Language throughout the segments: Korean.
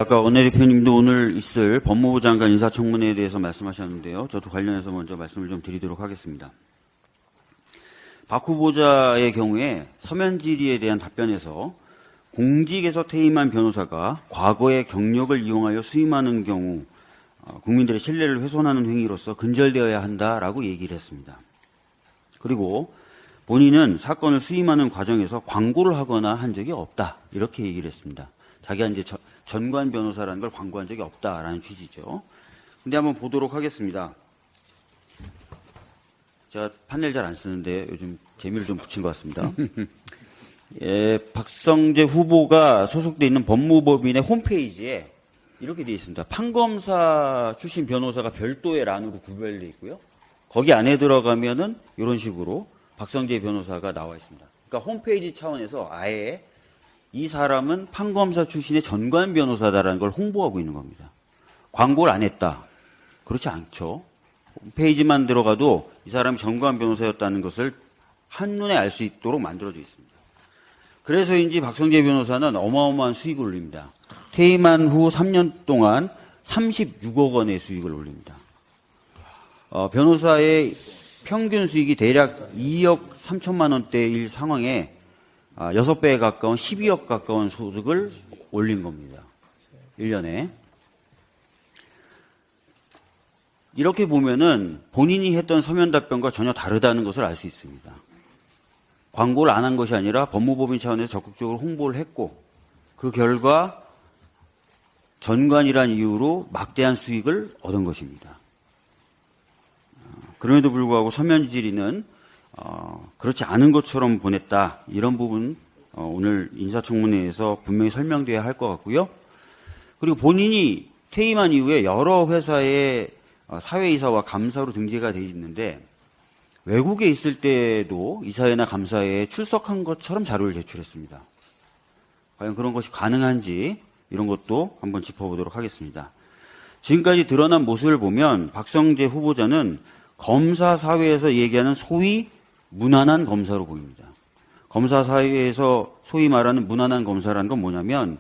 아까 원내대표님도 오늘 있을 법무부 장관 인사청문회에 대해서 말씀하셨는데요. 저도 관련해서 먼저 말씀을 좀 드리도록 하겠습니다. 박 후보자의 경우에 서면 질의에 대한 답변에서 공직에서 퇴임한 변호사가 과거의 경력을 이용하여 수임하는 경우 국민들의 신뢰를 훼손하는 행위로서 근절되어야 한다라고 얘기를 했습니다. 그리고 본인은 사건을 수임하는 과정에서 광고를 하거나 한 적이 없다 이렇게 얘기를 했습니다. 자기가 이제 전관 변호사라는 걸 광고한 적이 없다라는 취지죠. 근데 한번 보도록 하겠습니다. 제가 판넬 잘 안 쓰는데 요즘 재미를 좀 붙인 것 같습니다. 예, 박성재 후보가 소속돼 있는 법무법인의 홈페이지에 이렇게 되어 있습니다. 판검사 출신 변호사가 별도의 란으로 구별되어 있고요. 거기 안에 들어가면은 이런 식으로 박성재 변호사가 나와 있습니다. 그러니까 홈페이지 차원에서 아예 이 사람은 판검사 출신의 전관 변호사다라는 걸 홍보하고 있는 겁니다. 광고를 안 했다. 그렇지 않죠. 홈페이지만 들어가도 이 사람이 전관 변호사였다는 것을 한눈에 알 수 있도록 만들어져 있습니다. 그래서인지 박성재 변호사는 어마어마한 수익을 올립니다. 퇴임한 후 3년 동안 36억 원의 수익을 올립니다. 변호사의 평균 수익이 대략 2억 3천만 원대일 상황에 6배에 가까운 12억 가까운 소득을 올린 겁니다. 1년에. 이렇게 보면은 본인이 했던 서면 답변과 전혀 다르다는 것을 알 수 있습니다. 광고를 안 한 것이 아니라 법무법인 차원에서 적극적으로 홍보를 했고 그 결과 전관이라는 이유로 막대한 수익을 얻은 것입니다. 그럼에도 불구하고 서면 질의는 그렇지 않은 것처럼 보냈다. 이런 부분 오늘 인사청문회에서 분명히 설명돼야 할 것 같고요. 그리고 본인이 퇴임한 이후에 여러 회사의 사회이사와 감사로 등재가 되어 있는데 외국에 있을 때도 이사회나 감사회에 출석한 것처럼 자료를 제출했습니다. 과연 그런 것이 가능한지 이런 것도 한번 짚어보도록 하겠습니다. 지금까지 드러난 모습을 보면 박성재 후보자는 검사 사회에서 얘기하는 소위 무난한 검사로 보입니다. 검사 사회에서 소위 말하는 무난한 검사라는 건 뭐냐면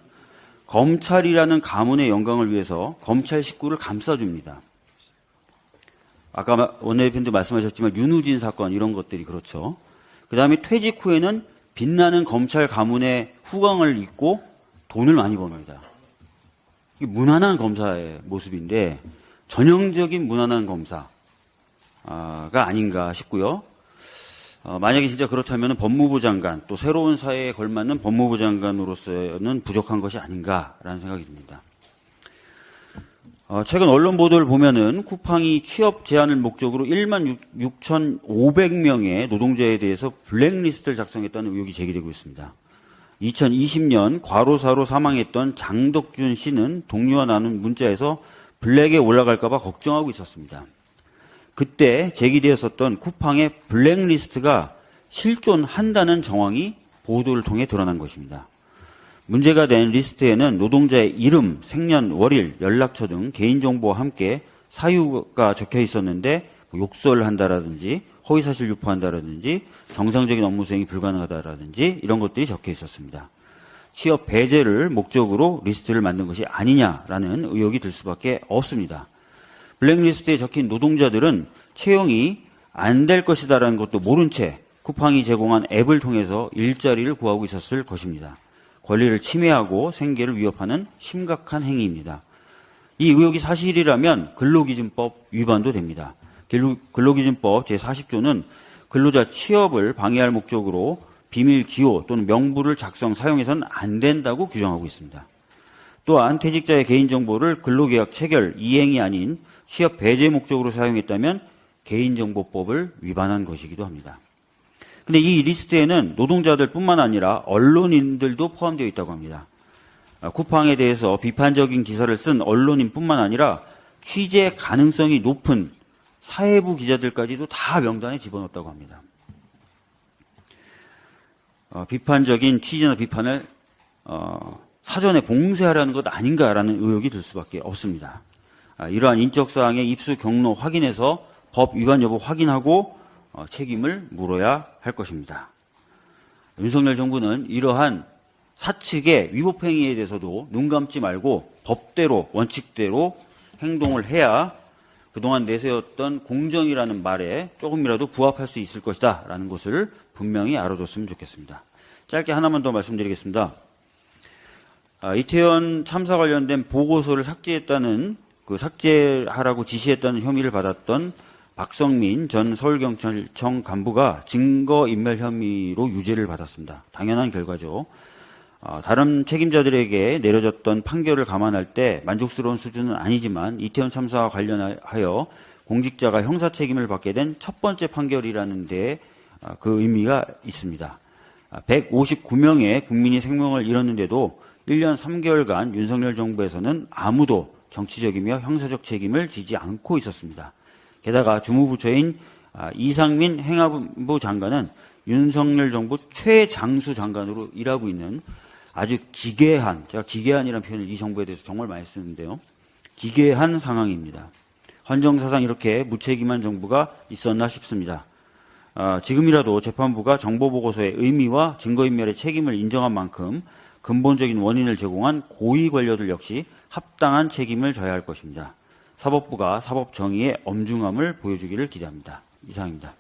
검찰이라는 가문의 영광을 위해서 검찰 식구를 감싸줍니다. 아까 원내대표님도 말씀하셨지만 윤우진 사건 이런 것들이 그렇죠. 그 다음에 퇴직 후에는 빛나는 검찰 가문의 후광을 입고 돈을 많이 법니다. 이게 무난한 검사의 모습인데 전형적인 무난한 검사가 아닌가 싶고요. 만약에 진짜 그렇다면 법무부 장관 또 새로운 사회에 걸맞는 법무부 장관으로서는 부족한 것이 아닌가라는 생각이 듭니다. 최근 언론 보도를 보면은 쿠팡이 취업 제한을 목적으로 16,500명의 노동자에 대해서 블랙리스트를 작성했다는 의혹이 제기되고 있습니다. 2020년 과로사로 사망했던 장덕준 씨는 동료와 나눈 문자에서 블랙에 올라갈까 봐 걱정하고 있었습니다. 그때 제기되었었던 쿠팡의 블랙리스트가 실존한다는 정황이 보도를 통해 드러난 것입니다. 문제가 된 리스트에는 노동자의 이름, 생년, 월일, 연락처 등 개인정보와 함께 사유가 적혀 있었는데 욕설을 한다라든지 허위사실 유포한다라든지 정상적인 업무 수행이 불가능하다라든지 이런 것들이 적혀 있었습니다. 취업 배제를 목적으로 리스트를 만든 것이 아니냐라는 의혹이 들 수밖에 없습니다. 블랙리스트에 적힌 노동자들은 채용이 안 될 것이다라는 것도 모른 채 쿠팡이 제공한 앱을 통해서 일자리를 구하고 있었을 것입니다. 권리를 침해하고 생계를 위협하는 심각한 행위입니다. 이 의혹이 사실이라면 근로기준법 위반도 됩니다. 근로기준법 제40조는 근로자 취업을 방해할 목적으로 비밀 기호 또는 명부를 작성, 사용해서는 안 된다고 규정하고 있습니다. 또한 퇴직자의 개인정보를 근로계약 체결, 이행이 아닌 취업 배제 목적으로 사용했다면 개인정보법을 위반한 것이기도 합니다. 근데 이 리스트에는 노동자들 뿐만 아니라 언론인들도 포함되어 있다고 합니다. 쿠팡에 대해서 비판적인 기사를 쓴 언론인 뿐만 아니라 취재 가능성이 높은 사회부 기자들까지도 다 명단에 집어넣었다고 합니다. 비판적인 취재나 비판을 사전에 봉쇄하라는 것 아닌가라는 의혹이 들 수밖에 없습니다. 이러한 인적사항의 입수 경로 확인해서 법 위반 여부 확인하고 책임을 물어야 할 것입니다. 윤석열 정부는 이러한 사측의 위법행위에 대해서도 눈 감지 말고 법대로 원칙대로 행동을 해야 그동안 내세웠던 공정이라는 말에 조금이라도 부합할 수 있을 것이다 라는 것을 분명히 알아줬으면 좋겠습니다. 짧게 하나만 더 말씀드리겠습니다. 이태원 참사 관련된 보고서를 삭제하라고 지시했다는 혐의를 받았던 박성민 전 서울경찰청 간부가 증거인멸 혐의로 유죄를 받았습니다. 당연한 결과죠. 다른 책임자들에게 내려졌던 판결을 감안할 때 만족스러운 수준은 아니지만 이태원 참사와 관련하여 공직자가 형사 책임을 받게 된 첫 번째 판결이라는 데 그 의미가 있습니다. 159명의 국민이 생명을 잃었는데도 1년 3개월간 윤석열 정부에서는 아무도 정치적이며 형사적 책임을 지지 않고 있었습니다. 게다가 주무부처인 이상민 행안부 장관은 윤석열 정부 최장수 장관으로 일하고 있는 아주 기괴한, 제가 기괴한이라는 표현을 이 정부에 대해서 정말 많이 쓰는데요. 기괴한 상황입니다. 헌정사상 이렇게 무책임한 정부가 있었나 싶습니다. 지금이라도 재판부가 정보보고서의 의미와 증거인멸의 책임을 인정한 만큼 근본적인 원인을 제공한 고위 관료들 역시 합당한 책임을 져야 할 것입니다. 사법부가 사법정의의 엄중함을 보여주기를 기대합니다. 이상입니다.